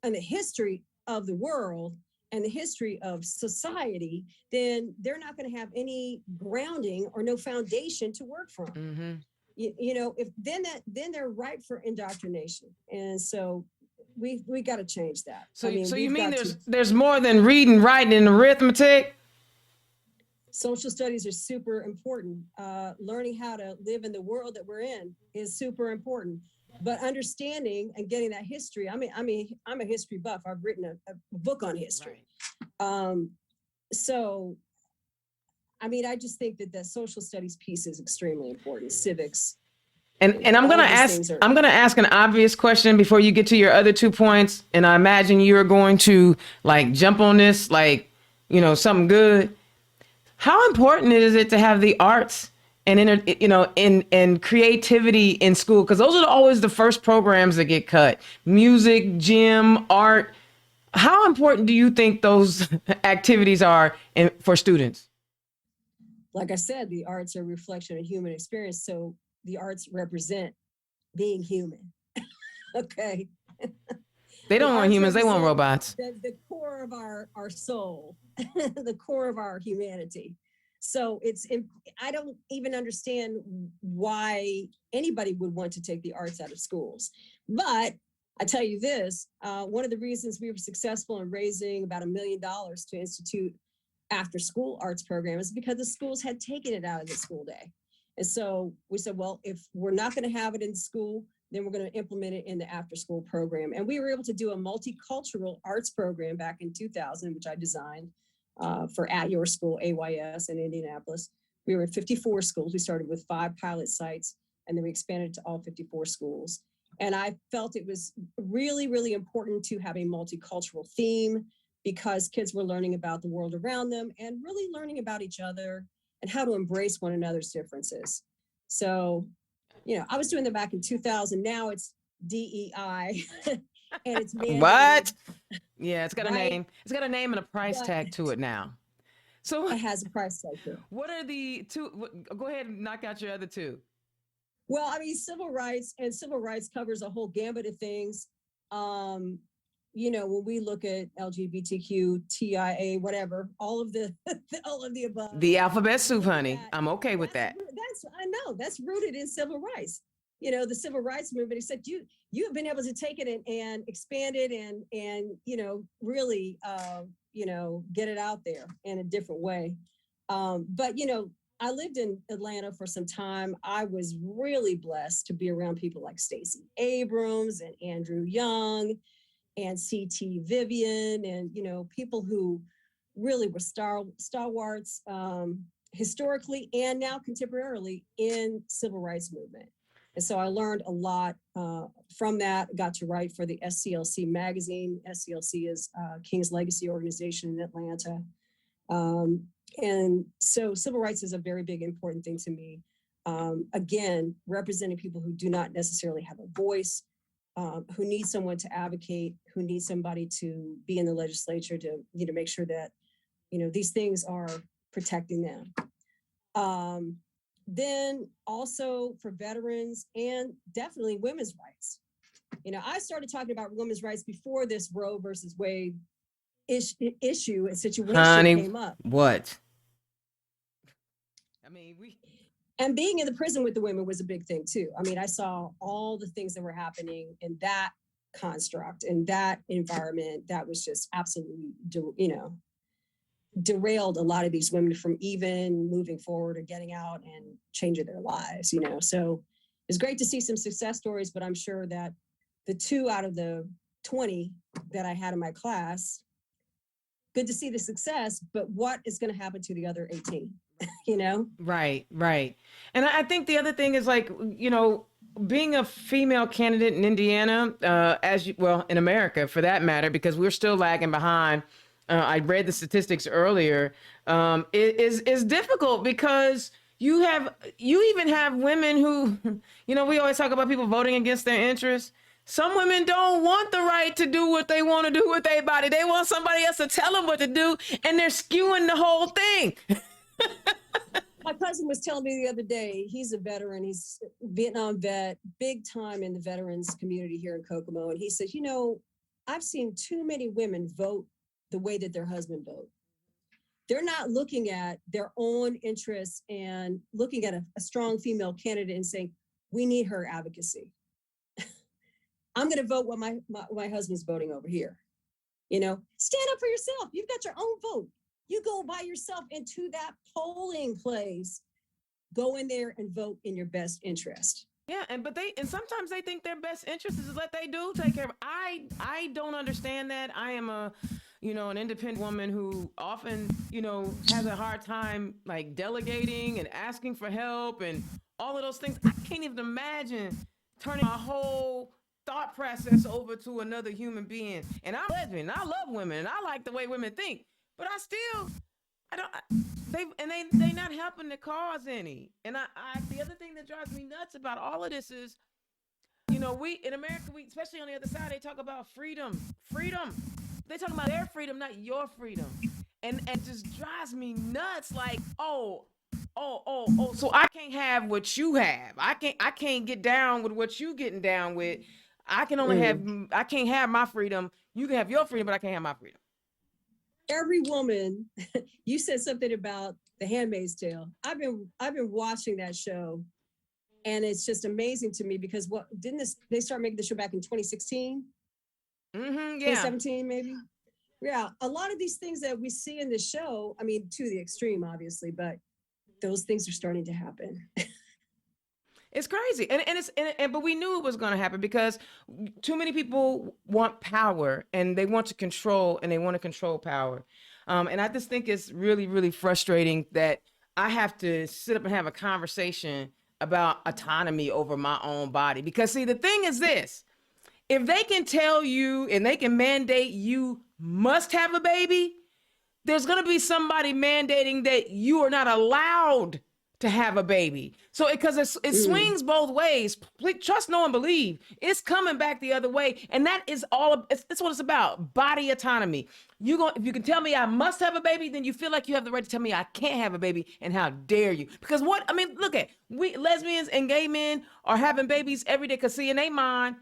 and the history of the world and the history of society, then they're not going to have any grounding or no foundation to work from. Mm-hmm. If then they're ripe for indoctrination. And so we got to change that. So you mean there's more than reading, writing, and arithmetic? Social studies are super important. Learning how to live in the world that we're in is super important. But understanding and getting that history. I'm a history buff. I've written a book on history. Right. I just think that the social studies piece is extremely important. Civics. And I'm gonna ask an obvious question before you get to your other 2 points. And I imagine you're going to jump on this something good. How important is it to have the arts and creativity in school? Because those are always the first programs that get cut. Music, gym, art. How important do you think those activities are for students? Like I said, the arts are a reflection of human experience. So the arts represent being human. Okay. They don't want humans, they want robots. The core of our soul, the core of our humanity. So I don't even understand why anybody would want to take the arts out of schools. But I tell you this, one of the reasons we were successful in raising about $1 million to institute after school arts program is because the schools had taken it out of the school day. And so we said, well, if we're not going to have it in school, then we're going to implement it in the after school program. And we were able to do a multicultural arts program back in 2000, which I designed for At Your School, AYS in Indianapolis. We were at 54 schools. We started with 5 pilot sites, and then we expanded to all 54 schools. And I felt it was really, really important to have a multicultural theme because kids were learning about the world around them and really learning about each other and how to embrace one another's differences. So, I was doing that back in 2000. Now it's DEI and it's mandated. What? Yeah, it's got a Right? name. It's got a name and a price tag to it now. So It has a price tag to it. what are the two? Go ahead and knock out your other two. Well, I mean, civil rights covers a whole gambit of things. When we look at LGBTQ, TIA, whatever, all of the above. The alphabet soup, honey. I'm okay with that. That's rooted in civil rights. The civil rights movement, except you have been able to take it and expand it and really get it out there in a different way. But I lived in Atlanta for some time. I was really blessed to be around people like Stacey Abrams and Andrew Young and C.T. Vivian and, people who really were stalwarts historically and now contemporarily in civil rights movement. And so I learned a lot from that. Got to write for the SCLC magazine. SCLC is King's Legacy organization in Atlanta. And so civil rights is a very big, important thing to me. Again, representing people who do not necessarily have a voice, who need someone to advocate, who need somebody to be in the legislature to, make sure that, these things are protecting them. Then also for veterans and definitely women's rights. I started talking about women's rights before this Roe versus Wade issue and situation came up. What? I mean, And being in the prison with the women was a big thing too. I mean, I saw all the things that were happening in that construct, in that environment that was just absolutely, derailed a lot of these women from even moving forward or getting out and changing their lives, So it's great to see some success stories, but I'm sure that the 2 out of the 20 that I had in my class, good to see the success, but what is going to happen to the other 18? Right. And I think the other thing is being a female candidate in Indiana, in America for that matter, because we're still lagging behind. I read the statistics earlier. It is difficult because you even have women who, we always talk about people voting against their interests. Some women don't want the right to do what they want to do with their body. They want somebody else to tell them what to do, and they're skewing the whole thing. My cousin was telling me the other day, he's a veteran, he's a Vietnam vet, big time in the veterans community here in Kokomo. And he says, I've seen too many women vote the way that their husband vote. They're not looking at their own interests and looking at a strong female candidate and saying, we need her advocacy. I'm going to vote what my husband's voting over here. Stand up for yourself. You've got your own vote. You go by yourself into that polling place, go in there and vote in your best interest. Yeah, and sometimes they think their best interest is what they do take care of. I don't understand that. I am an independent woman who often, has a hard time like delegating and asking for help and all of those things. I can't even imagine turning my whole thought process over to another human being. And I'm a lesbian. I love women and I like the way women think. But they're not helping the cause any. And the other thing that drives me nuts about all of this is, we in America, especially on the other side, they talk about freedom. They talk about their freedom, not your freedom. And it just drives me nuts. Like, so I can't have what you have. I can't get down with what you getting down with. I can only I can't have my freedom. You can have your freedom, but I can't have my freedom. Every woman, you said something about The Handmaid's Tale. I've been watching that show, And it's just amazing to me because they start making the show back in 2016, Yeah. 2017, maybe. Yeah. A lot of these things that we see in the show, I mean, to the extreme, obviously, but those things are starting to happen. It's crazy. But we knew it was going to happen because too many people want power and they want to control power. And I just think it's really, really frustrating that I have to sit up and have a conversation about autonomy over my own body. Because see, the thing is this, if they can tell you and they can mandate you must have a baby, there's going to be somebody mandating that you are not allowed to have a baby. So because it swings both ways. Please, trust, know, and believe. It's coming back the other way. And that is that's what it's about. Body autonomy. If you can tell me I must have a baby, then you feel like you have the right to tell me I can't have a baby. And how dare you? Because look at, we lesbians and gay men are having babies every day. Because see, in their mind,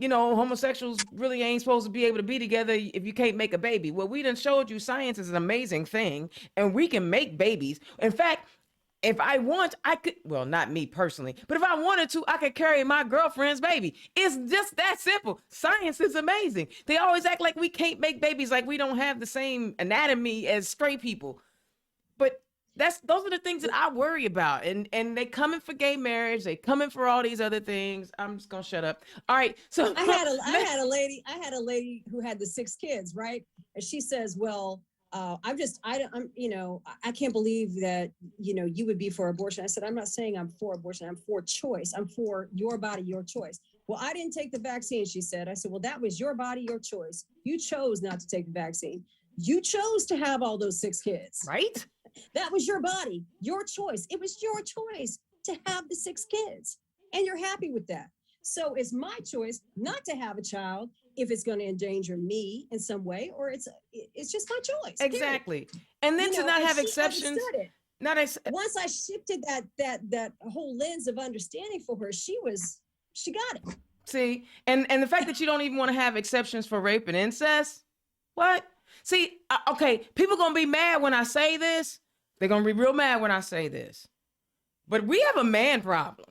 homosexuals really ain't supposed to be able to be together if you can't make a baby. Well, we done showed you science is an amazing thing and we can make babies. In fact, if I want, I could, well, not me personally, but if I wanted to, I could carry my girlfriend's baby. It's just that simple. Science is amazing. They always act like we can't make babies, like we don't have the same anatomy as straight people. But those are the things that I worry about. And they coming for gay marriage. They coming for all these other things. I'm just gonna shut up. All right. So I had a lady who had the 6 kids, right? And she says, well, I can't believe that, you would be for abortion. I said, I'm not saying I'm for abortion. I'm for choice. I'm for your body, your choice. Well, I didn't take the vaccine, she said. I said, well, that was your body, your choice. You chose not to take the vaccine. You chose to have all those 6 kids. Right? That was your body, your choice. It was your choice to have the 6 kids. And you're happy with that. So it's my choice not to have a child if it's going to endanger me in some way, or it's just my choice. Exactly. Period. And then to not have exceptions. Once I shifted that whole lens of understanding for her, she got it. See, and the fact that you don't even want to have exceptions for rape and incest. What? See, okay, people going to be mad when I say this. They're going to be real mad when I say this. But we have a man problem.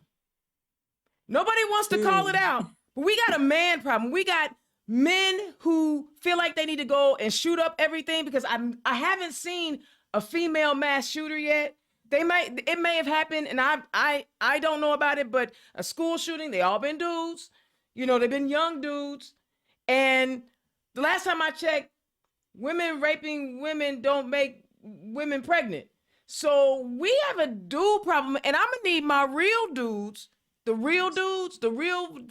Nobody wants to call it out, but we got a man problem. We got men who feel like they need to go and shoot up everything because I haven't seen a female mass shooter yet. It may have happened and I don't know about it, but a school shooting, they all been dudes. They've been young dudes. And the last time I checked, women raping women don't make women pregnant. So we have a dude problem, and I'm gonna need my real dudes, the real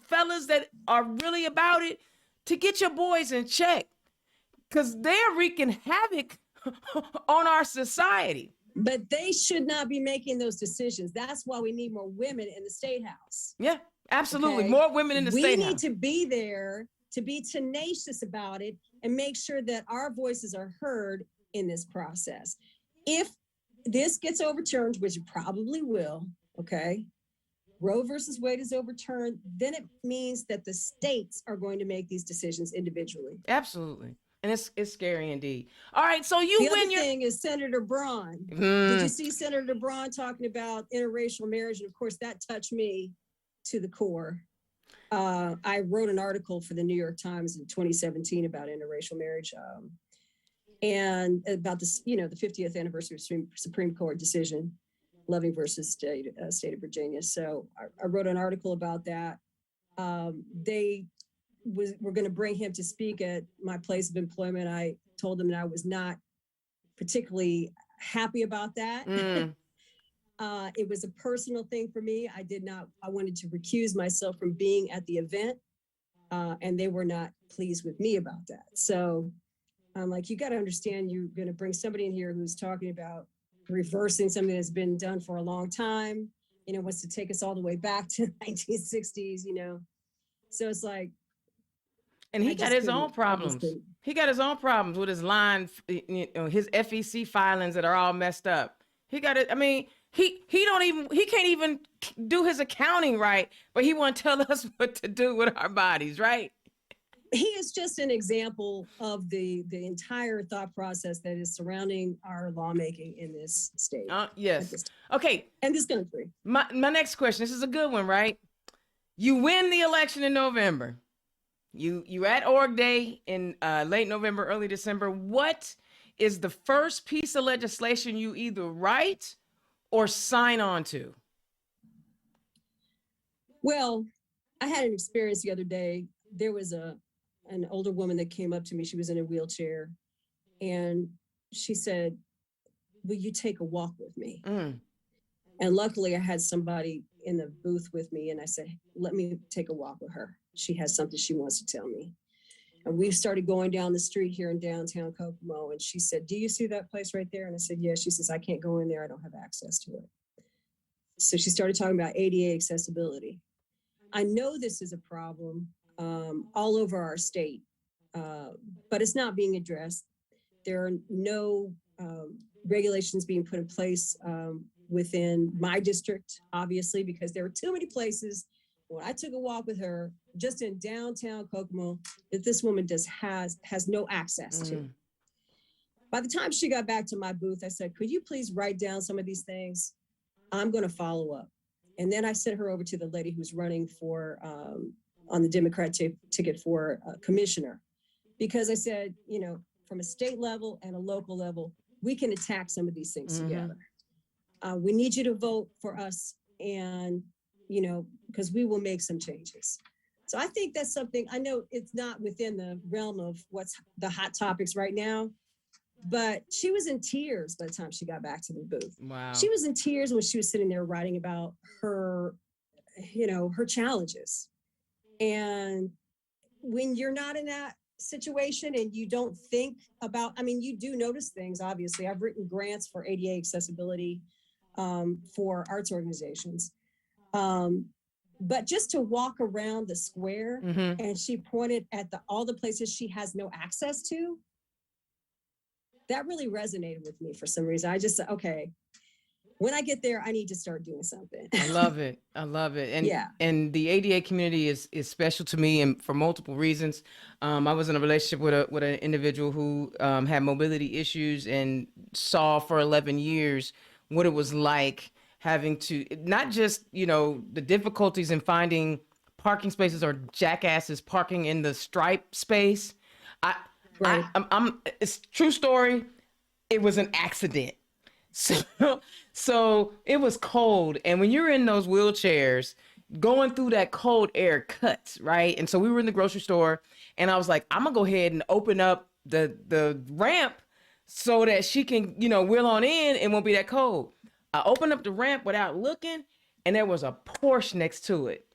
fellas that are really about it, to get your boys in check, because they're wreaking havoc on our society. But they should not be making those decisions. That's why we need more women in the state house. Yeah, absolutely. Okay? More women in the state house. We need to be there to be tenacious about it and make sure that our voices are heard in this process. If this gets overturned, which it probably will, okay, Roe versus Wade is overturned, then it means that the states are going to make these decisions individually. Absolutely. And it's scary indeed. All right, so the other thing is Senator Braun. Did you see Senator Braun talking about interracial marriage? And of course, that touched me to the core. I wrote an article for the New York Times in 2017 about interracial marriage and about this, the 50th anniversary of Supreme Court decision, Loving versus State of Virginia. So I wrote an article about that. We're going to bring him to speak at my place of employment. I told him that I was not particularly happy about that. It was a personal thing for me. I wanted to recuse myself from being at the event, and they were not pleased with me about that. So I'm like, you got to understand, you're going to bring somebody in here who's talking about reversing something that's been done for a long time, wants to take us all the way back to the 1960s, So it's like, and he got his own problems. He got his own problems with his his FEC filings that are all messed up. He got it. I mean, he can't even do his accounting right, but he want to tell us what to do with our bodies, right? he is just an example of the entire thought process that is surrounding our lawmaking in this state. Yes. Okay. And this country. My next question. This is a good one, right? You win the election in November. You at Org Day in late November, early December. What is the first piece of legislation you either write or sign on to? Well, I had an experience the other day. There was an older woman that came up to me. She was in a wheelchair, and she said, "Will you take a walk with me?" And luckily I had somebody in the booth with me, and I said, "Let me take a walk with her. She has something she wants to tell me." And we started going down the street here in downtown Kokomo, and she said, "Do you see that place right there?" And I said, "Yes." She says, "I can't go in there. I don't have access to it." So she started talking about ADA accessibility. I know this is a problem all over our state, but it's not being addressed. There are no regulations being put in place within my district, obviously, because there are too many places. When I took a walk with her just in downtown Kokomo, that this woman has no access to. By the time she got back to my booth, I said, "Could you please write down some of these things? I'm going to follow up." And then I sent her over to the lady who's running for on the Democrat ticket for commissioner, because I said, from a state level and a local level, we can attack some of these things together. We need you to vote for us, and because we will make some changes. So I think that's something. I know it's not within the realm of what's the hot topics right now, but she was in tears by the time she got back to the booth. Wow. She was in tears when she was sitting there writing about her, her challenges. And when you're not in that situation and you don't think about, you do notice things, obviously. I've written grants for ADA accessibility for arts organizations. But just to walk around the square and she pointed at all the places she has no access to, that really resonated with me for some reason. I just said, okay, when I get there, I need to start doing something. I love it. And the ADA community is special to me, and for multiple reasons. I was in a relationship with an individual who had mobility issues and saw for 11 years what it was like having to, not just, the difficulties in finding parking spaces or jackasses parking in the stripe space. Right. It's true story. It was an accident. So it was cold. And when you're in those wheelchairs, going through that cold air cuts, right? And so we were in the grocery store, and I was like, I'm gonna go ahead and open up the ramp so that she can, wheel on in and won't be that cold. I opened up the ramp without looking, and there was a Porsche next to it.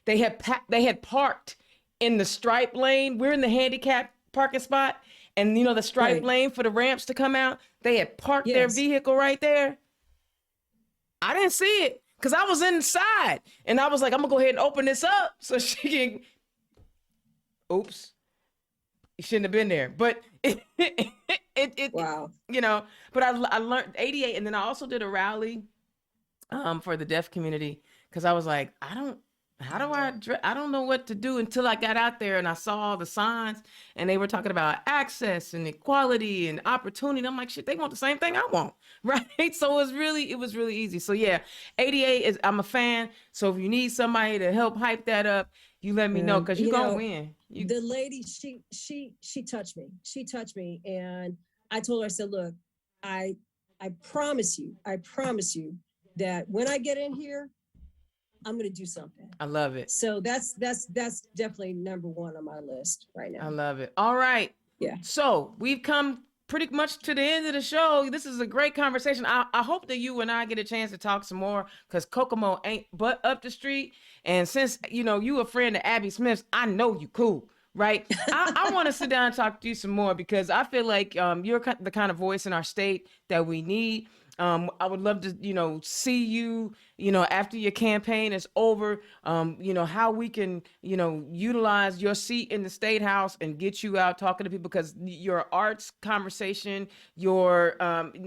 They had parked in the stripe lane. We're in the handicap parking spot, and the stripe lane for the ramps to come out. They had parked their vehicle right there. I didn't see it because I was inside, and I was like, I'm gonna go ahead and open this up so she can. Oops, you shouldn't have been there, but Wow. But I learned ADA, and then I also did a rally for the deaf community, because I was like, I don't know what to do until I got out there and I saw all the signs, and they were talking about access and equality and opportunity. I'm like, shit, they want the same thing I want, right? So it was really easy. So yeah, ADA I'm a fan. So if you need somebody to help hype that up, you let me know, because you're gonna win. The lady, she touched me. She touched me, and I told her, I said, look, I promise you that when I get in here, I'm going to do something. I love it. So that's definitely number one on my list right now. I love it. All right. Yeah. So we've come pretty much to the end of the show. This is a great conversation. I hope that you and I get a chance to talk some more, because Kokomo ain't but up the street. And since, you a friend of Abby Smith's, I know you cool. Right. I want to sit down and talk to you some more, because I feel like you're the kind of voice in our state that we need. I would love to, see you, after your campaign is over, how we can, utilize your seat in the State House and get you out talking to people, because your arts conversation, your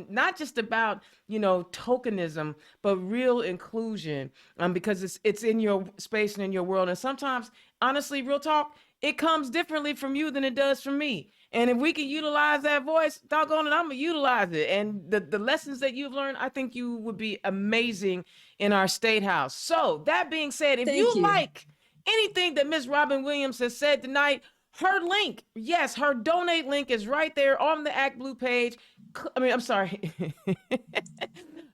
not just about, tokenism, but real inclusion, because it's in your space and in your world. And sometimes honestly, real talk, it comes differently from you than it does from me. And if we can utilize that voice, doggone it, I'm gonna utilize it. And the lessons that you've learned, I think you would be amazing in our state house. So that being said, if Thank you you. like anything that Miss Robin Williams has said tonight, her link, yes, her donate link is right there on the Act Blue page. I'm sorry.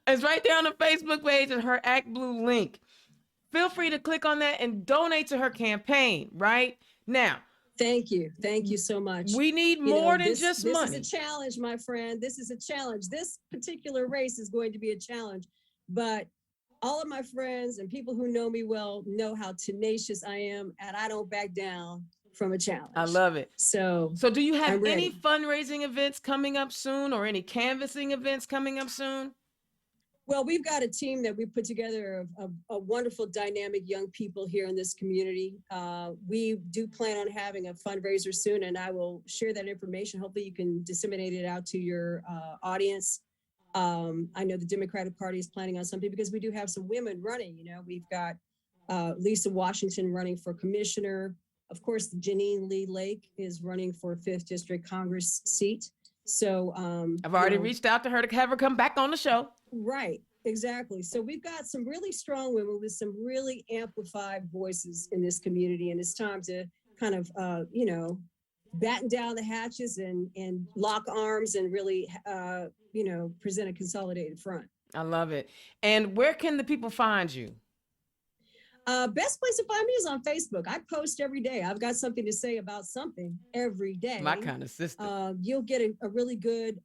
It's right there on the Facebook page and her Act Blue link. Feel free to click on that and donate to her campaign, right? Now, Thank you. Thank you so much. we need more than just money. This is a challenge, my friend. This is a challenge. This particular race is going to be a challenge, but all of my friends and people who know me well know how tenacious I am, and I don't back down from a challenge. I love it. So do you have I'm any ready. fundraising events coming up soon or any canvassing events coming up soon? Well, we've got a team that we put together of a wonderful, dynamic young people here in this community. We do plan on having a fundraiser soon, and I will share that information. Hopefully you can disseminate it out to your audience. I know the Democratic Party is planning on something because we do have some women running. We've got Lisa Washington running for commissioner. Of course, Janine Lee Lake is running for a 5th District Congress seat. So I've already reached out to her to have her come back on the show. Right, exactly. So we've got some really strong women with some really amplified voices in this community. And it's time to kind of, batten down the hatches and lock arms and really, present a consolidated front. I love it. And where can the people find you? Best place to find me is on Facebook. I post every day. I've got something to say about something every day. My kind of sister. You'll get a really good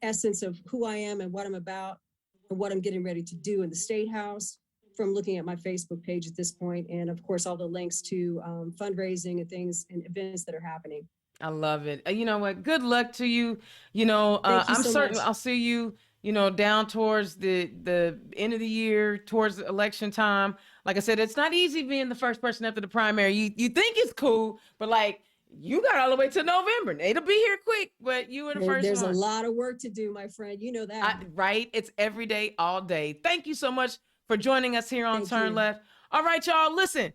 essence of who I am and what I'm about and what I'm getting ready to do in the State House from looking at my Facebook page at this point. And of course, all the links to fundraising and things and events that are happening. I love it. You know what? Good luck to you. I'm so certain much. I'll see you, down towards the end of the year, towards election time. Like I said, it's not easy being the first person after the primary. You think it's cool, but like you got all the way to November. It'll be here quick, but you were the first There's one. a lot of work to do, my friend. You know that. Right? It's every day, all day. Thank you so much for joining us here on Thank Turn you. Left. All right, y'all, listen.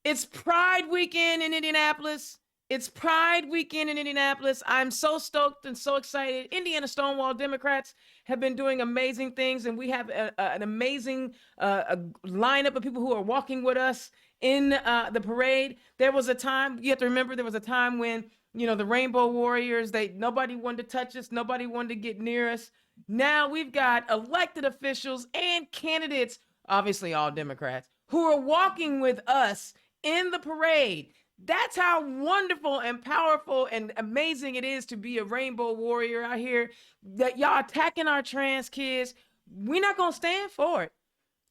It's Pride Weekend in Indianapolis. It's Pride Weekend in Indianapolis. I'm so stoked and so excited. Indiana Stonewall Democrats have been doing amazing things, and we have an amazing a lineup of people who are walking with us in the parade. There was a time, you have to remember, there was a time when, the Rainbow Warriors, nobody wanted to touch us, nobody wanted to get near us. Now we've got elected officials and candidates, obviously all Democrats, who are walking with us in the parade. That's how wonderful and powerful and amazing it is to be a rainbow warrior out here. That y'all attacking our trans kids. We're not going to stand for it.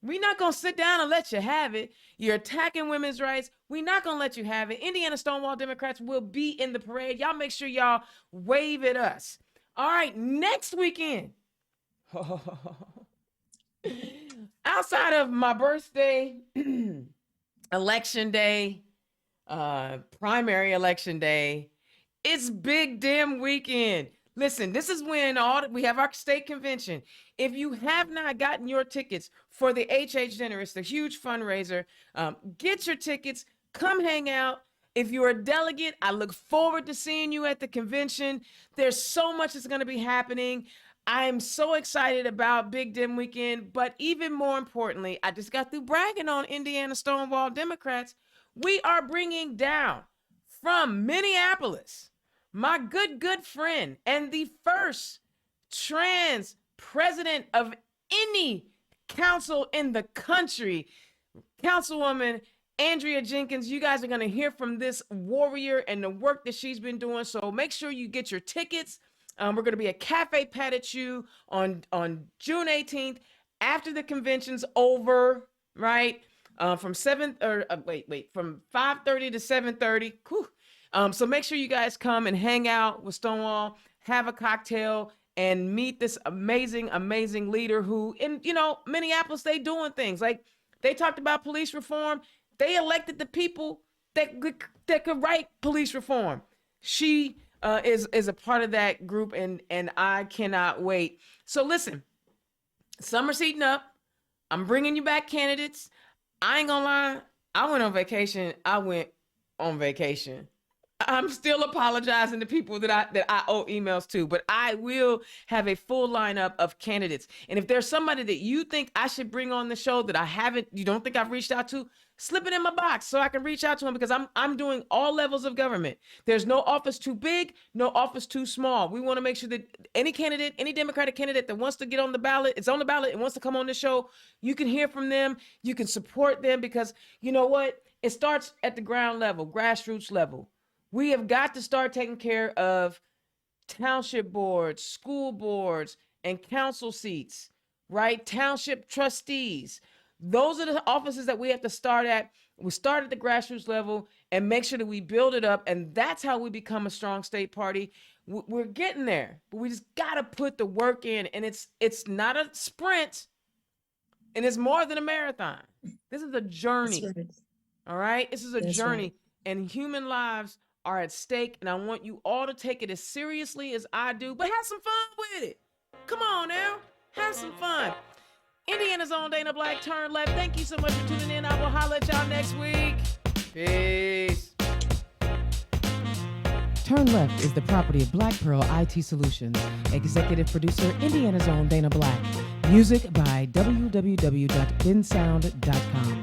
We're not going to sit down and let you have it. You're attacking women's rights. We're not going to let you have it. Indiana Stonewall Democrats will be in the parade. Y'all make sure y'all wave at us. All right, next weekend. Outside of my birthday, election day, primary election day, it's big damn weekend. Listen, this is when we have our state convention. If you have not gotten your tickets for the HH dinner, it's the huge fundraiser. Get your tickets, come hang out. If you're a delegate, I look forward to seeing you at the convention. There's so much that's going to be happening. I am so excited about Big Dim Weekend, but even more importantly, I just got through bragging on Indiana Stonewall Democrats. We are bringing down from Minneapolis my good friend and the first trans president of any council in the country, Councilwoman Andrea Jenkins. You guys are going to hear from this warrior and the work that she's been doing. So make sure you get your tickets. We're going to be at Cafe Patachu on June 18th after the convention's over, right? From from 5:30 to 7:30. So make sure you guys come and hang out with Stonewall, have a cocktail, and meet this amazing leader who, in Minneapolis, they doing things like they talked about police reform. They elected the people that could write police reform. She is a part of that group, and I cannot wait. So listen, summer's heating up. I'm bringing you back candidates. I ain't gonna lie. I went on vacation. I went on vacation. I'm still apologizing to people that I owe emails to, but I will have a full lineup of candidates. And if there's somebody that you think I should bring on the show that you don't think I've reached out to, slip it in my box so I can reach out to them, because I'm doing all levels of government. There's no office too big, no office too small. We want to make sure that any candidate, any Democratic candidate that wants to get on the ballot, it's on the ballot and wants to come on the show, you can hear from them, you can support them, because you know what? It starts at the ground level, grassroots level. We have got to start taking care of township boards, school boards, and council seats, right? Township trustees. Those are the offices that we have to start at. We start at the grassroots level and make sure that we build it up. And that's how we become a strong state party. We're getting there, but we just got to put the work in. And it's not a sprint, and it's more than a marathon. This is a journey. Right. All right? This is a journey. Right. And human lives are at stake, and I want you all to take it as seriously as I do, but have some fun with it. Come on now, have some fun. Indiana's own Dana Black, Turn Left. Thank you so much for tuning in. I will holler at y'all next week. Peace. Turn Left is the property of Black Pearl IT Solutions. Executive producer, Indiana's own Dana Black. Music by www.bensound.com.